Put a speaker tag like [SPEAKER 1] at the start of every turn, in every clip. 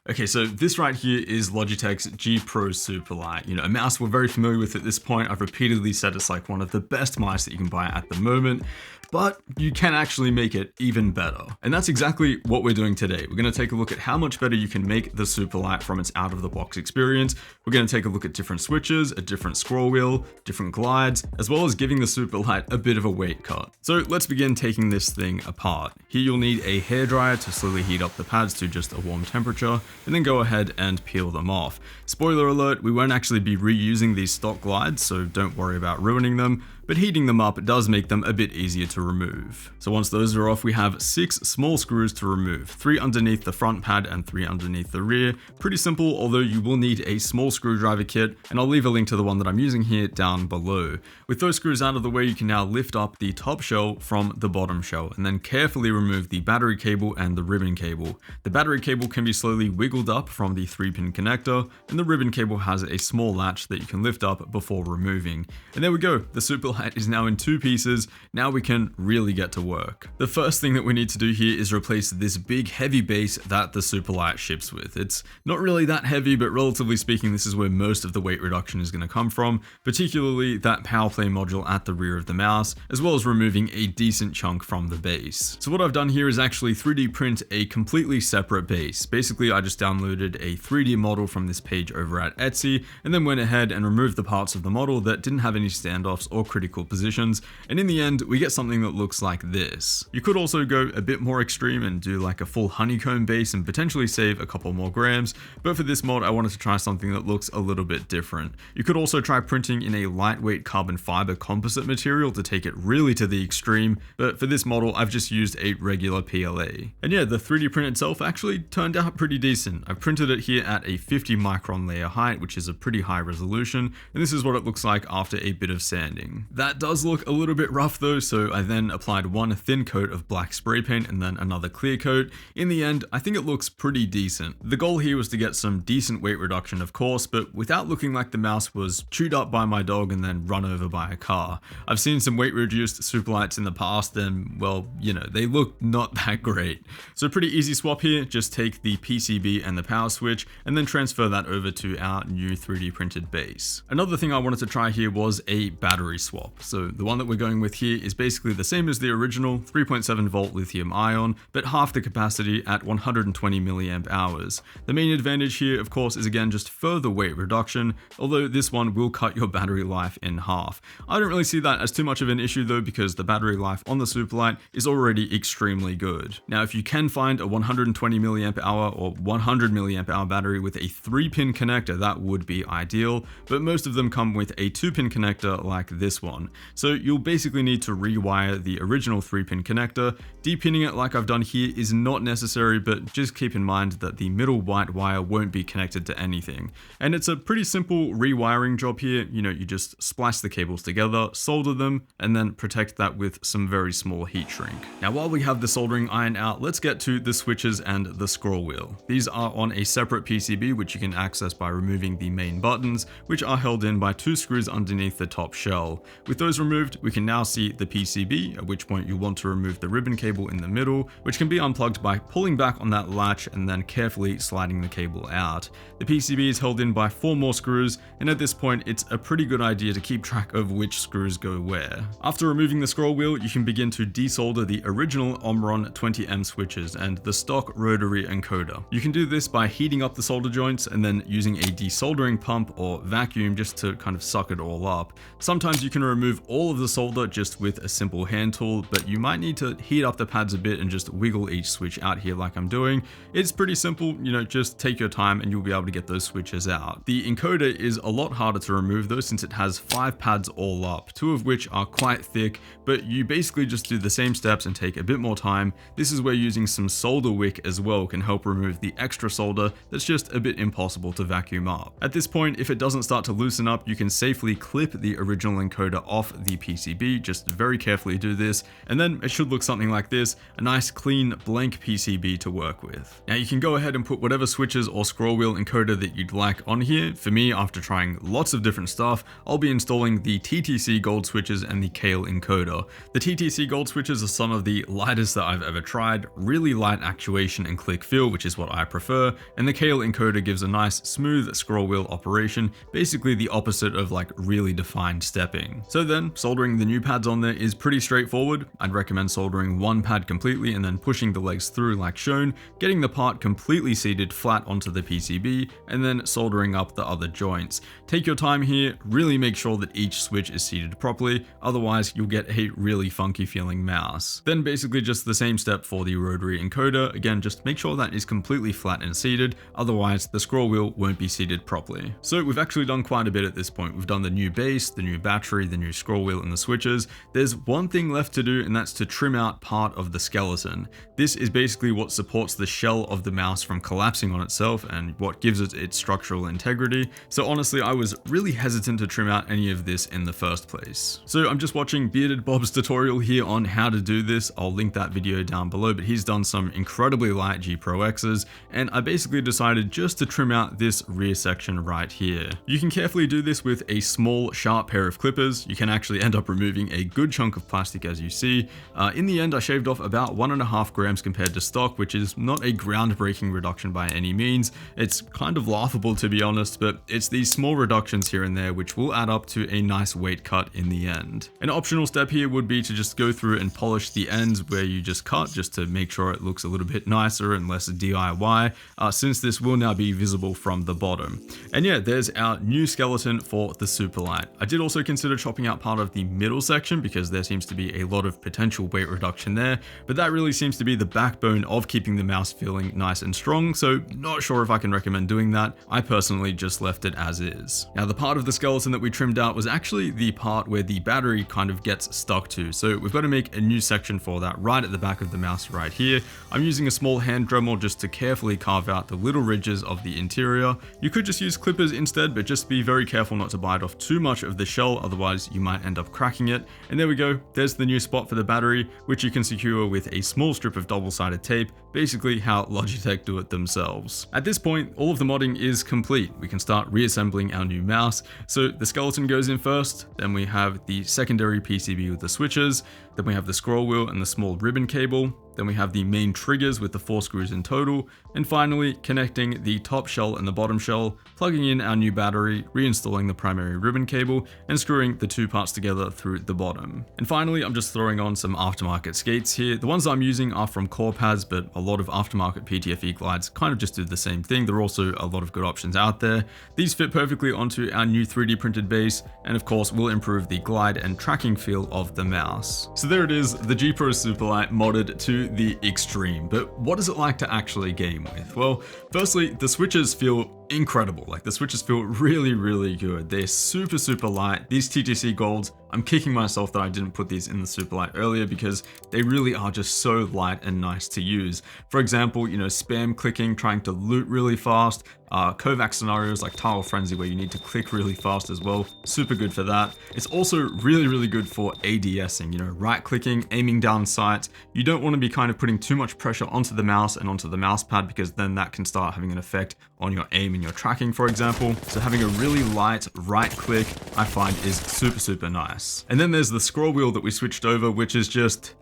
[SPEAKER 1] Okay, so this right here is Logitech's G Pro Superlight. A mouse we're very familiar with at this point. I've repeatedly said it's like one of the best mice that you can buy at the moment, but you can actually make it even better. And that's exactly what we're doing today. We're gonna take a look at how much better you can make the Superlight from its out-of-the-box experience. We're gonna take a look at different switches, a different scroll wheel, different glides, as well as giving the Superlight a bit of a weight cut. So let's begin taking this thing apart. Here you'll need a hairdryer to slowly heat up the pads to just a warm temperature, and then go ahead and peel them off. Spoiler alert, we won't actually be reusing these stock glides, so don't worry about ruining them, but heating them up does make them a bit easier to remove. So once those are off, we have 6 small screws to remove, 3 underneath the front pad and 3 underneath the rear. Pretty simple, although you will need a small screwdriver kit, and I'll leave a link to the one that I'm using here down below. With those screws out of the way, you can now lift up the top shell from the bottom shell, and then carefully remove the battery cable and the ribbon cable. The battery cable can be slowly wiggled up from the 3-pin connector, and the ribbon cable has a small latch that you can lift up before removing. And there we go, the Superlight is now in 2 pieces. Now we can really get to work. The first thing that we need to do here is replace this big heavy base that the Superlight ships with. It's not really that heavy, but relatively speaking, this is where most of the weight reduction is going to come from, particularly that PowerPlay module at the rear of the mouse, as well as removing a decent chunk from the base. So what I've done here is actually 3D print a completely separate base. Basically, I just downloaded a 3D model from this page over at Etsy, and then went ahead and removed the parts of the model that didn't have any standoffs or critical positions, and in the end we get something that looks like this. You could also go a bit more extreme and do like a full honeycomb base and potentially save a couple more grams, but for this mod I wanted to try something that looks a little bit different. You could also try printing in a lightweight carbon fiber composite material to take it really to the extreme, but for this model I've just used a regular PLA. And yeah, the 3D print itself actually turned out pretty decent. I've printed it here at a 50 micron layer height, which is a pretty high resolution, and this is what it looks like after a bit of sanding. That does look a little bit rough though, so I then applied one thin coat of black spray paint and then another clear coat. In the end, I think it looks pretty decent. The goal here was to get some decent weight reduction, of course, but without looking like the mouse was chewed up by my dog and then run over by a car. I've seen some weight reduced Superlights in the past and, well, they look not that great. So pretty easy swap here, just take the PCB and the power switch and then transfer that over to our new 3D printed base. Another thing I wanted to try here was a battery swap. So the one that we're going with here is basically the same as the original 3.7 volt lithium ion, but half the capacity at 120 milliamp hours. The main advantage here, of course, is again just further weight reduction, although this one will cut your battery life in half. I don't really see that as too much of an issue though, because the battery life on the Superlight is already extremely good. Now, if you can find a 120 milliamp hour or 100 milliamp hour battery with a 3-pin connector, that would be ideal, but most of them come with a 2-pin connector like this one. So you'll basically need to rewire the original 3-pin connector. Depinning it like I've done here is not necessary, but just keep in mind that the middle white wire won't be connected to anything. And it's a pretty simple rewiring job here. You just splice the cables together, solder them, and then protect that with some very small heat shrink. Now, while we have the soldering iron out, let's get to the switches and the scroll wheel. These are on a separate PCB, which you can access by removing the main buttons, which are held in by 2 screws underneath the top shell. With those removed, we can now see the PCB, at which point you want to remove the ribbon cable in the middle, which can be unplugged by pulling back on that latch and then carefully sliding the cable out. The PCB is held in by 4 more screws, and at this point it's a pretty good idea to keep track of which screws go where. After removing the scroll wheel, you can begin to desolder the original Omron 20M switches and the stock rotary encoder. You can do this by heating up the solder joints and then using a desoldering pump or vacuum just to kind of suck it all up. Sometimes you can remove all of the solder just with a simple hand tool, but you might need to heat up the pads a bit and just wiggle each switch out here like I'm doing. It's pretty simple, just take your time and you'll be able to get those switches out. The encoder is a lot harder to remove though, since it has 5 pads all up, 2 of which are quite thick, but you basically just do the same steps and take a bit more time. This is where using some solder wick as well can help remove the extra solder that's just a bit impossible to vacuum up. At this point, if it doesn't start to loosen up, you can safely clip the original encoder off the PCB, just very carefully do this, and then it should look something like this, a nice clean blank PCB to work with. Now you can go ahead and put whatever switches or scroll wheel encoder that you'd like on here. For me, after trying lots of different stuff, I'll be installing the TTC Gold switches and the Kailh encoder. The TTC Gold switches are some of the lightest that I've ever tried, really light actuation and click feel, which is what I prefer, and the Kailh encoder gives a nice smooth scroll wheel operation, basically the opposite of like really defined stepping. So then soldering the new pads on there is pretty straightforward. I'd recommend soldering one pad completely and then pushing the legs through like shown, getting the part completely seated flat onto the PCB, and then soldering up the other joints. Take your time here, really make sure that each switch is seated properly, otherwise you'll get a really funky feeling mouse. Then basically just the same step for the rotary encoder. Again, just make sure that is completely flat and seated, otherwise the scroll wheel won't be seated properly. So we've actually done quite a bit at this point. We've done the new base, the new battery, the new scroll wheel, and the switches. There's one thing left to do, and that's to trim out part of the skeleton. This is basically what supports the shell of the mouse from collapsing on itself and what gives it its structural integrity. So honestly, I was really hesitant to trim out any of this in the first place. So I'm just watching Bearded Bob's tutorial here on how to do this. I'll link that video down below, but he's done some incredibly light G Pro X's, and I basically decided just to trim out this rear section right here. You can carefully do this with a small sharp pair of clippers. You can actually end up removing a good chunk of plastic, as you see. In the end, I shaved off about 1.5 grams compared to stock, which is not a groundbreaking reduction by any means. It's kind of laughable, to be honest, but it's these small reductions here and there which will add up to a nice weight cut in the end. An optional step here would be to just go through and polish the ends where you just cut, just to make sure it looks a little bit nicer and less DIY, since this will now be visible from the bottom. And yeah, there's our new skeleton for the Superlight. I did also consider chopping out part of the middle section because there seems to be a lot of potential weight reduction there, but that really seems to be the backbone of keeping the mouse feeling nice and strong, so not sure if I can recommend doing that. I personally just left it as is. Now the part of the skeleton that we trimmed out was actually the part where the battery kind of gets stuck to, so we've got to make a new section for that right at the back of the mouse right here. I'm using a small hand Dremel just to carefully carve out the little ridges of the interior. You could just use clippers instead, but just be very careful not to bite off too much of the shell, otherwise you might end up cracking it. And there we go, there's the new spot for the battery, which you can secure with a small strip of double-sided tape, basically how Logitech do it themselves. At this point, all of the modding is complete. We can start reassembling our new mouse. So the skeleton goes in first, then we have the secondary PCB with the switches, then we have the scroll wheel and the small ribbon cable, then we have the main triggers with the 4 screws in total, and finally connecting the top shell and the bottom shell, plugging in our new battery, reinstalling the primary ribbon cable, and screwing the two parts together through the bottom. And finally, I'm just throwing on some aftermarket skates here. The ones I'm using are from Corepads, but a lot of aftermarket PTFE glides kind of just do the same thing. There are also a lot of good options out there. These fit perfectly onto our new 3D printed base, and of course will improve the glide and tracking feel of the mouse. So there it is, the G Pro Superlight modded to the extreme. But what is it like to actually game with? Well, firstly, the switches feel incredible. Like the switches feel really, really good. They're super, super light. These TTC Golds, I'm kicking myself that I didn't put these in the Superlight earlier because they really are just so light and nice to use. For example, you know, spam clicking, trying to loot really fast, Kovac scenarios like Tile Frenzy where you need to click really fast as well. Super good for that. It's also really, really good for ADSing, you know, right clicking, aiming down sights. You don't want to be kind of putting too much pressure onto the mouse and onto the mouse pad because then that can start having an effect on your aim and your tracking, for example. So having a really light right click, I find is super, super nice. And then there's the scroll wheel that we switched over, which is just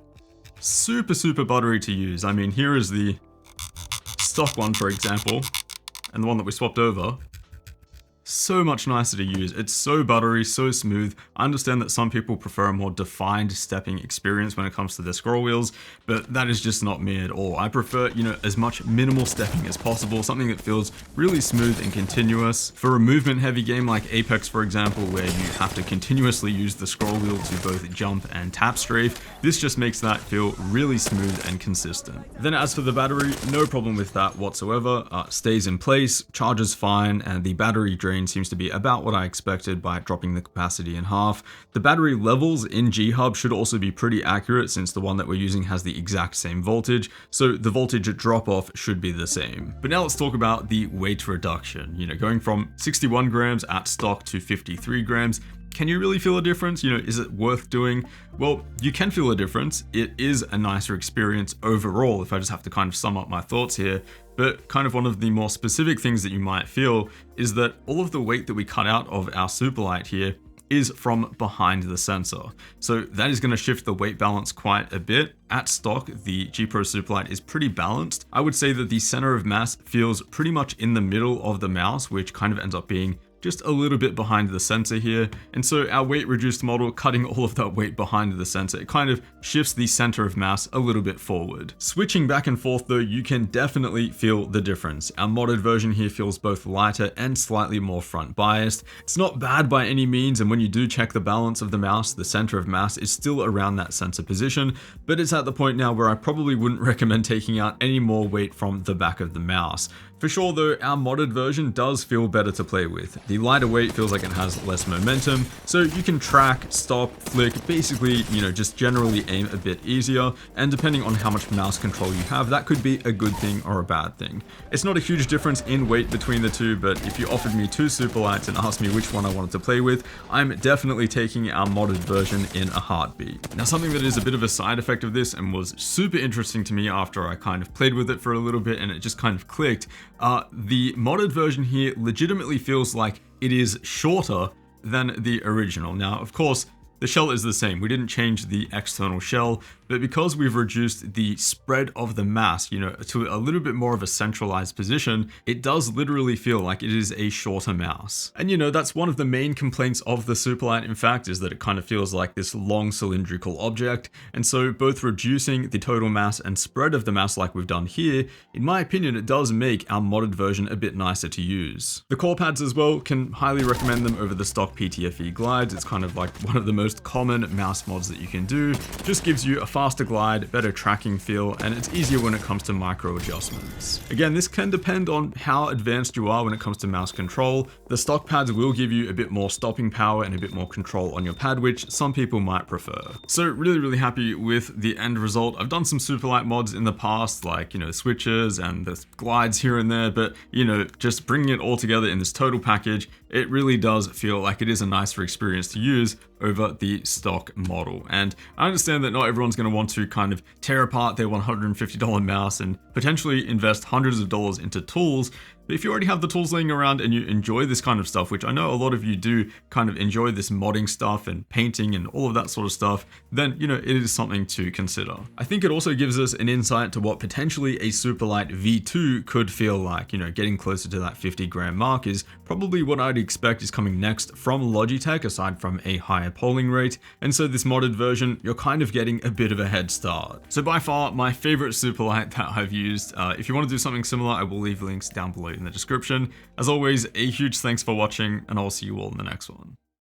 [SPEAKER 1] super, super buttery to use. I mean, here is the stock one, for example, and the one that we swapped over. So much nicer to use. It's so buttery, so smooth. I understand that some people prefer a more defined stepping experience when it comes to their scroll wheels, but that is just not me at all. I prefer, you know, as much minimal stepping as possible, something that feels really smooth and continuous. For a movement heavy game like Apex, for example, where you have to continuously use the scroll wheel to both jump and tap strafe, this just makes that feel really smooth and consistent. Then as for the battery, no problem with that whatsoever. Stays in place, charges fine, and the battery drain seems to be about what I expected by dropping the capacity in half. The battery levels in G-Hub should also be pretty accurate since the one that we're using has the exact same voltage, so the voltage drop off should be the same. But now let's talk about the weight reduction. You know, going from 61 grams at stock to 53 grams, can you really feel a difference? You know, is it worth doing? Well, you can feel a difference. It is a nicer experience overall, if I just have to kind of sum up my thoughts here. But kind of one of the more specific things that you might feel is that all of the weight that we cut out of our Superlight here is from behind the sensor. So that is going to shift the weight balance quite a bit. At stock, the G Pro Superlight is pretty balanced. I would say that the center of mass feels pretty much in the middle of the mouse, which kind of ends up being just a little bit behind the sensor here. And so our weight reduced model, cutting all of that weight behind the sensor, it kind of shifts the center of mass a little bit forward. Switching back and forth though, you can definitely feel the difference. Our modded version here feels both lighter and slightly more front biased. It's not bad by any means, and when you do check the balance of the mouse, the center of mass is still around that sensor position, but it's at the point now where I probably wouldn't recommend taking out any more weight from the back of the mouse. For sure though, our modded version does feel better to play with. The lighter weight feels like it has less momentum, so you can track, stop, flick, basically, you know, just generally aim a bit easier, and depending on how much mouse control you have, that could be a good thing or a bad thing. It's not a huge difference in weight between the two, but if you offered me two Superlights and asked me which one I wanted to play with, I'm definitely taking our modded version in a heartbeat. Now, something that is a bit of a side effect of this and was super interesting to me after I kind of played with it for a little bit and it just kind of clicked, the modded version here legitimately feels like it is shorter than the original. Now, of course, the shell is the same. We didn't change the external shell, but because we've reduced the spread of the mass, you know, to a little bit more of a centralized position, it does literally feel like it is a shorter mouse. And you know, that's one of the main complaints of the Superlight, in fact, is that it kind of feels like this long cylindrical object. And so both reducing the total mass and spread of the mass like we've done here, in my opinion, it does make our modded version a bit nicer to use. The core pads as well, can highly recommend them over the stock PTFE glides. It's kind of like one of the most common mouse mods that you can do. Just gives you a faster glide, better tracking feel, and it's easier when it comes to micro adjustments. Again, this can depend on how advanced you are when it comes to mouse control. The stock pads will give you a bit more stopping power and a bit more control on your pad, which some people might prefer. So really happy with the end result. I've done some Superlight mods in the past, like, you know, switches and the glides here and there, but you know, just bringing it all together in this total package, it really does feel like it is a nicer experience to use over the stock model. And I understand that not everyone's going to want to kind of tear apart their $150 mouse and potentially invest hundreds of dollars into tools. But if you already have the tools laying around and you enjoy this kind of stuff, which I know a lot of you do kind of enjoy this modding stuff and painting and all of that sort of stuff, then, you know, it is something to consider. I think it also gives us an insight to what potentially a Superlight V2 could feel like. You know, getting closer to that 50 gram mark is probably what I'd expect is coming next from Logitech, aside from a higher polling rate. And so this modded version, you're kind of getting a bit of a head start. So by far my favorite Superlight that I've used. If you want to do something similar, I will leave links down below in the description. As always, a huge thanks for watching, and I'll see you all in the next one.